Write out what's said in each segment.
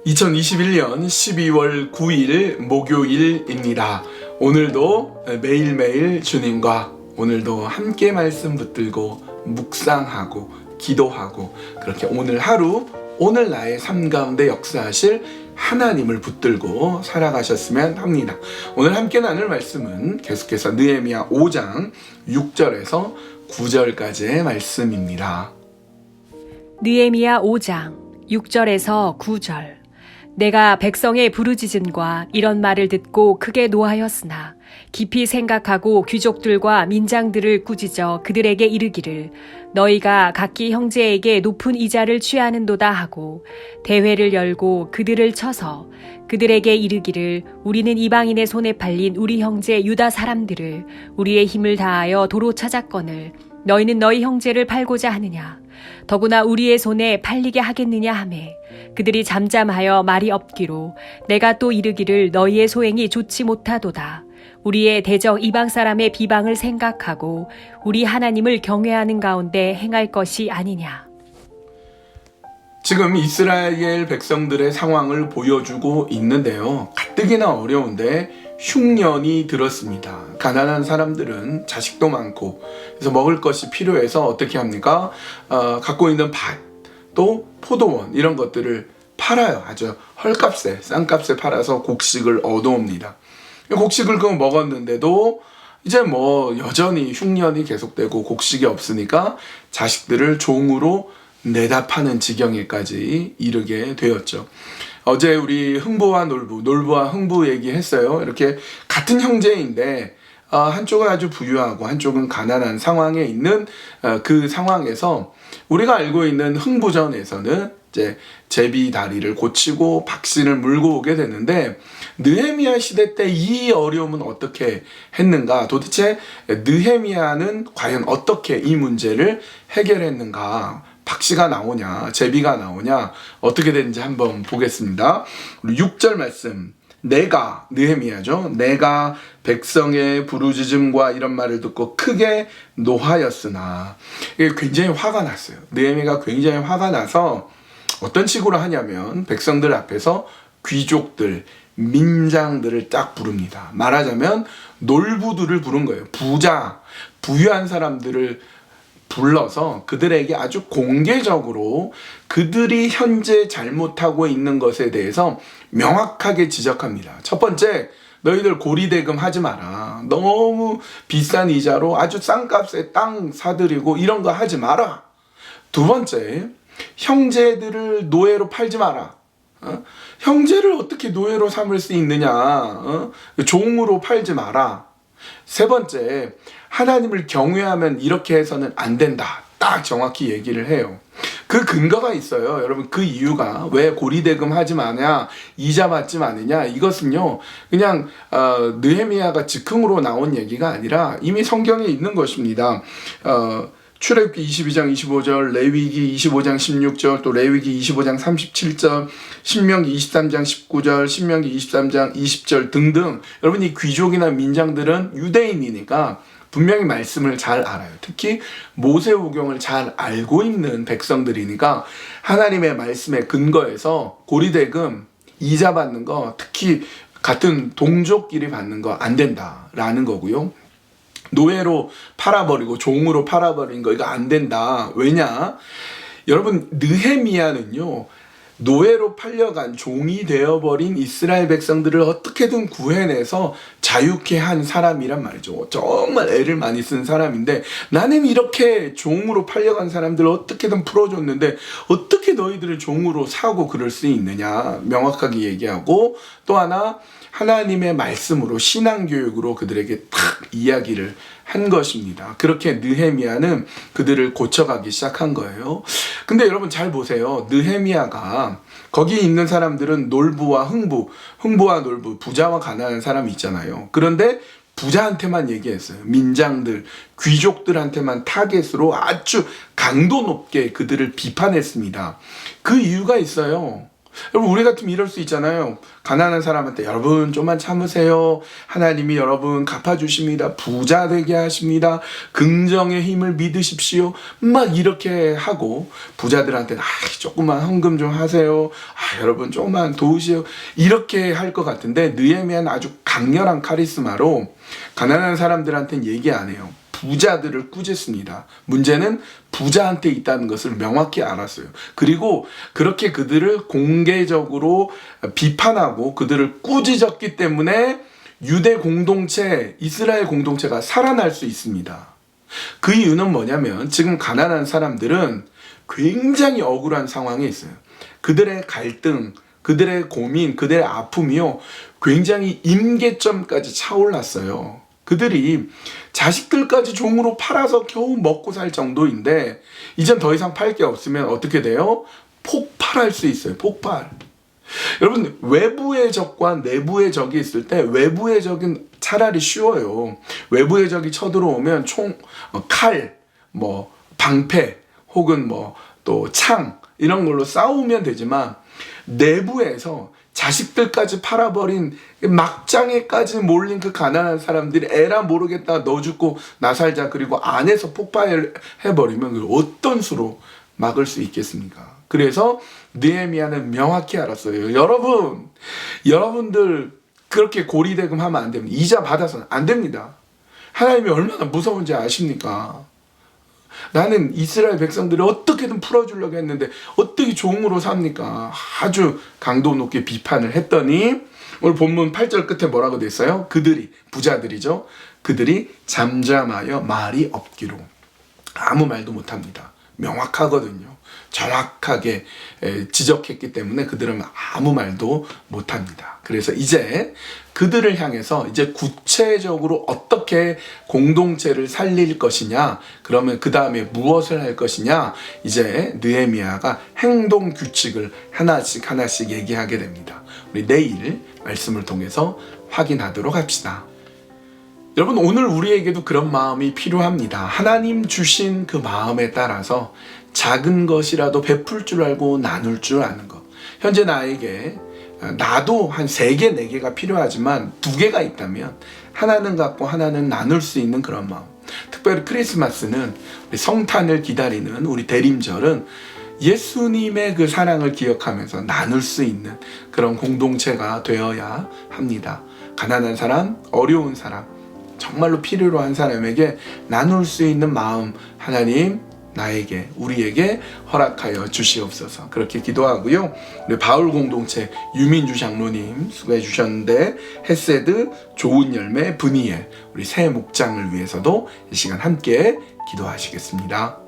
2021년 12월 9일 목요일입니다. 오늘도 매일매일 주님과 오늘도 함께 말씀 붙들고 묵상하고 기도하고 그렇게 오늘 하루 오늘 나의 삶 가운데 역사하실 하나님을 붙들고 살아가셨으면 합니다. 오늘 함께 나눌 말씀은 계속해서 느헤미야 5장 6절에서 9절까지의 말씀입니다. 느헤미야 5장 6절에서 9절. 내가 백성의 부르짖음과 이런 말을 듣고 크게 노하였으나 깊이 생각하고 귀족들과 민장들을 꾸짖어 그들에게 이르기를 너희가 각기 형제에게 높은 이자를 취하는도다 하고 대회를 열고 그들을 쳐서 그들에게 이르기를 우리는 이방인의 손에 팔린 우리 형제 유다 사람들을 우리의 힘을 다하여 도로 찾았거늘 너희는 너희 형제를 팔고자 하느냐 더구나 우리의 손에 팔리게 하겠느냐 하매 그들이 잠잠하여 말이 없기로 내가 또 이르기를 너희의 소행이 좋지 못하도다. 우리의 대적 이방 사람의 비방을 생각하고 우리 하나님을 경외하는 가운데 행할 것이 아니냐. 지금 이스라엘 백성들의 상황을 보여주고 있는데요. 가뜩이나 어려운데 흉년이 들었습니다. 가난한 사람들은 자식도 많고 그래서 먹을 것이 필요해서 어떻게 합니까? 갖고 있는 밭, 또 포도원 이런 것들을 팔아요. 아주 헐값에 싼값에 팔아서 곡식을 얻어옵니다. 곡식을 그거 먹었는데도 이제 여전히 흉년이 계속되고 곡식이 없으니까 자식들을 종으로 내다 파는 지경에까지 이르게 되었죠. 어제 우리 흥부와 놀부와 흥부 얘기했어요. 이렇게 같은 형제인데 한쪽은 아주 부유하고 한쪽은 가난한 상황에 있는 그 상황에서 우리가 알고 있는 흥부전에서는 이제 제비 다리를 고치고 박신을 물고 오게 되는데 느헤미야 시대 때 이 어려움은 어떻게 했는가? 도대체 느헤미야는 과연 어떻게 이 문제를 해결했는가? 박씨가 나오냐, 제비가 나오냐, 어떻게 되는지 한번 보겠습니다. 우리 6절 말씀. 내가, 느헤미야죠. 내가 백성의 부르짖음과 이런 말을 듣고 크게 노하였으나. 이게 굉장히 화가 났어요. 느헤미야가 굉장히 화가 나서 어떤 식으로 하냐면 백성들 앞에서 귀족들, 민장들을 딱 부릅니다. 말하자면 놀부들을 부른 거예요. 부유한 사람들을 불러서 그들에게 아주 공개적으로 그들이 현재 잘못하고 있는 것에 대해서 명확하게 지적합니다. 첫 번째, 너희들 고리대금 하지 마라. 너무 비싼 이자로 아주 싼 값에 땅 사들이고 이런 거 하지 마라. 두 번째, 형제들을 노예로 팔지 마라. 형제를 어떻게 노예로 삼을 수 있느냐. 종으로 팔지 마라. 세 번째, 하나님을 경외하면 이렇게 해서는 안 된다. 딱 정확히 얘기를 해요. 그 근거가 있어요. 여러분, 그 이유가 왜 고리대금 하지 마냐, 이자 받지 마느냐, 이것은요 그냥 느헤미야가 즉흥으로 나온 얘기가 아니라 이미 성경에 있는 것입니다. 출애굽기 22장 25절, 레위기 25장 16절, 또 레위기 25장 37절, 신명기 23장 19절, 신명기 23장 20절 등등. 여러분, 이 귀족이나 민장들은 유대인이니까 분명히 말씀을 잘 알아요. 특히 모세오경을 잘 알고 있는 백성들이니까 하나님의 말씀에 근거해서 고리대금, 이자 받는 거, 특히 같은 동족끼리 받는 거 안 된다라는 거고요. 노예로 팔아버리고 종으로 팔아버린 거 이거 안 된다. 왜냐? 여러분, 느헤미야는요 노예로 팔려간 종이 되어버린 이스라엘 백성들을 어떻게든 구해내서 자유케 한 사람이란 말이죠. 정말 애를 많이 쓴 사람인데 나는 이렇게 종으로 팔려간 사람들을 어떻게든 풀어줬는데 어떻게 너희들을 종으로 사고 그럴 수 있느냐 명확하게 얘기하고, 또 하나 하나님의 말씀으로 신앙교육으로 그들에게 탁 이야기를 한 것입니다. 그렇게 느헤미야는 그들을 고쳐가기 시작한 거예요. 근데 여러분 잘 보세요. 느헤미야가 거기 있는 사람들은 놀부와 흥부와 놀부, 부자와 가난한 사람이 있잖아요. 그런데 부자한테만 얘기했어요. 민장들, 귀족들한테만 타겟으로 아주 강도 높게 그들을 비판했습니다. 그 이유가 있어요. 여러분, 우리 같으면 이럴 수 있잖아요. 가난한 사람한테 여러분 좀만 참으세요. 하나님이 여러분 갚아주십니다. 부자 되게 하십니다. 긍정의 힘을 믿으십시오. 막 이렇게 하고 부자들한테는 조금만 헌금 좀 하세요. 여러분 조금만 도우시오. 이렇게 할 것 같은데 느헤미야는 아주 강렬한 카리스마로 가난한 사람들한테는 얘기 안 해요. 부자들을 꾸짖습니다. 문제는 부자한테 있다는 것을 명확히 알았어요. 그리고 그렇게 그들을 공개적으로 비판하고 그들을 꾸짖었기 때문에 유대 공동체, 이스라엘 공동체가 살아날 수 있습니다. 그 이유는 뭐냐면 지금 가난한 사람들은 굉장히 억울한 상황에 있어요. 그들의 갈등, 그들의 고민, 그들의 아픔이요, 굉장히 임계점까지 차올랐어요. 그들이 자식들까지 종으로 팔아서 겨우 먹고 살 정도인데 이젠 더 이상 팔 게 없으면 어떻게 돼요? 폭발할 수 있어요. 폭발. 여러분, 외부의 적과 내부의 적이 있을 때 외부의 적은 차라리 쉬워요. 외부의 적이 쳐들어오면 칼, 방패 혹은 또 창 이런 걸로 싸우면 되지만 내부에서 자식들까지 팔아버린 막장에까지 몰린 그 가난한 사람들이 에라 모르겠다 너 죽고 나 살자 그리고 안에서 폭발해버리면 그걸 어떤 수로 막을 수 있겠습니까? 그래서 느헤미야는 명확히 알았어요. 여러분들 그렇게 고리대금 하면 안 됩니다. 이자 받아서는 안 됩니다. 하나님이 얼마나 무서운지 아십니까? 나는 이스라엘 백성들을 어떻게든 풀어주려고 했는데 어떻게 종으로 삽니까? 아주 강도 높게 비판을 했더니 오늘 본문 8절 끝에 뭐라고 돼 있어요? 그들이, 부자들이죠. 그들이 잠잠하여 말이 없기로. 아무 말도 못합니다. 명확하거든요. 정확하게 지적했기 때문에 그들은 아무 말도 못합니다. 그래서 이제 그들을 향해서 이제 구체적으로 어떻게 공동체를 살릴 것이냐, 그러면 그 다음에 무엇을 할 것이냐, 이제 느헤미야가 행동 규칙을 하나씩 얘기하게 됩니다. 우리 내일 말씀을 통해서 확인하도록 합시다. 여러분, 오늘 우리에게도 그런 마음이 필요합니다. 하나님 주신 그 마음에 따라서 작은 것이라도 베풀 줄 알고 나눌 줄 아는 것. 현재 나도 한 3개, 4개가 필요하지만 2개가 있다면 하나는 갖고 하나는 나눌 수 있는 그런 마음. 특별히 크리스마스는 우리 성탄을 기다리는 우리 대림절은 예수님의 그 사랑을 기억하면서 나눌 수 있는 그런 공동체가 되어야 합니다. 가난한 사람, 어려운 사람, 정말로 필요로 한 사람에게 나눌 수 있는 마음 하나님 나에게, 우리에게 허락하여 주시옵소서. 그렇게 기도하고요. 우리 바울 공동체 유민주 장로님 수고해 주셨는데 헤세드, 좋은 열매, 브니엘 우리 새 목장을 위해서도 이 시간 함께 기도하시겠습니다.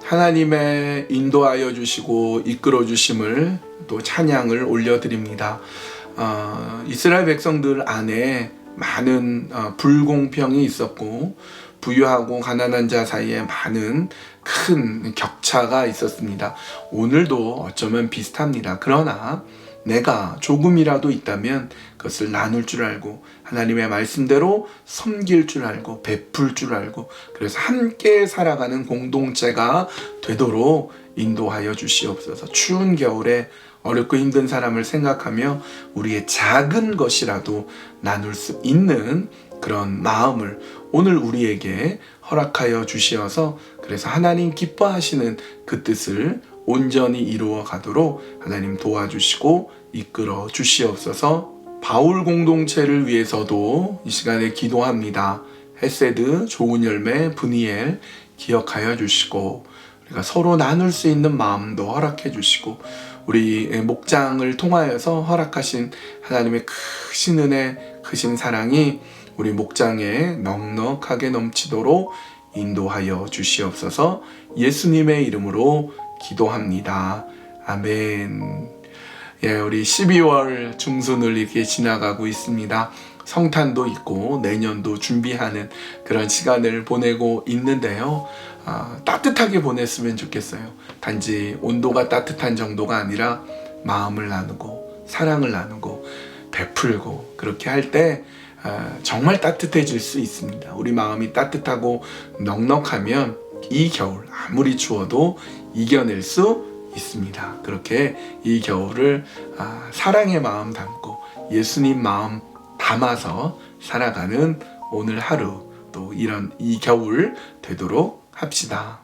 하나님의 인도하여 주시고 이끌어 주심을 또 찬양을 올려드립니다. 이스라엘 백성들 안에 많은 불공평이 있었고 부유하고 가난한 자 사이에 많은 큰 격차가 있었습니다. 오늘도 어쩌면 비슷합니다. 그러나 내가 조금이라도 있다면 그것을 나눌 줄 알고 하나님의 말씀대로 섬길 줄 알고 베풀 줄 알고 그래서 함께 살아가는 공동체가 되도록 인도하여 주시옵소서. 추운 겨울에 어렵고 힘든 사람을 생각하며 우리의 작은 것이라도 나눌 수 있는 그런 마음을 오늘 우리에게 허락하여 주시어서 그래서 하나님 기뻐하시는 그 뜻을 온전히 이루어 가도록 하나님 도와주시고 이끌어 주시옵소서. 바울 공동체를 위해서도 이 시간에 기도합니다. 헤세드, 좋은 열매, 브니엘 기억하여 주시고 우리가 서로 나눌 수 있는 마음도 허락해 주시고 우리 목장을 통하여서 허락하신 하나님의 크신 은혜, 크신 사랑이 우리 목장에 넉넉하게 넘치도록 인도하여 주시옵소서. 예수님의 이름으로 기도합니다. 아멘. 예, 우리 12월 중순을 이렇게 지나가고 있습니다. 성탄도 있고 내년도 준비하는 그런 시간을 보내고 있는데요. 따뜻하게 보냈으면 좋겠어요. 단지 온도가 따뜻한 정도가 아니라 마음을 나누고 사랑을 나누고 베풀고 그렇게 할 때 정말 따뜻해질 수 있습니다. 우리 마음이 따뜻하고 넉넉하면 이 겨울 아무리 추워도 이겨낼 수 있습니다. 그렇게 이 겨울을 사랑의 마음 담고 예수님 마음 담아서 살아가는 오늘 하루 또 이런 이 겨울 되도록 합시다.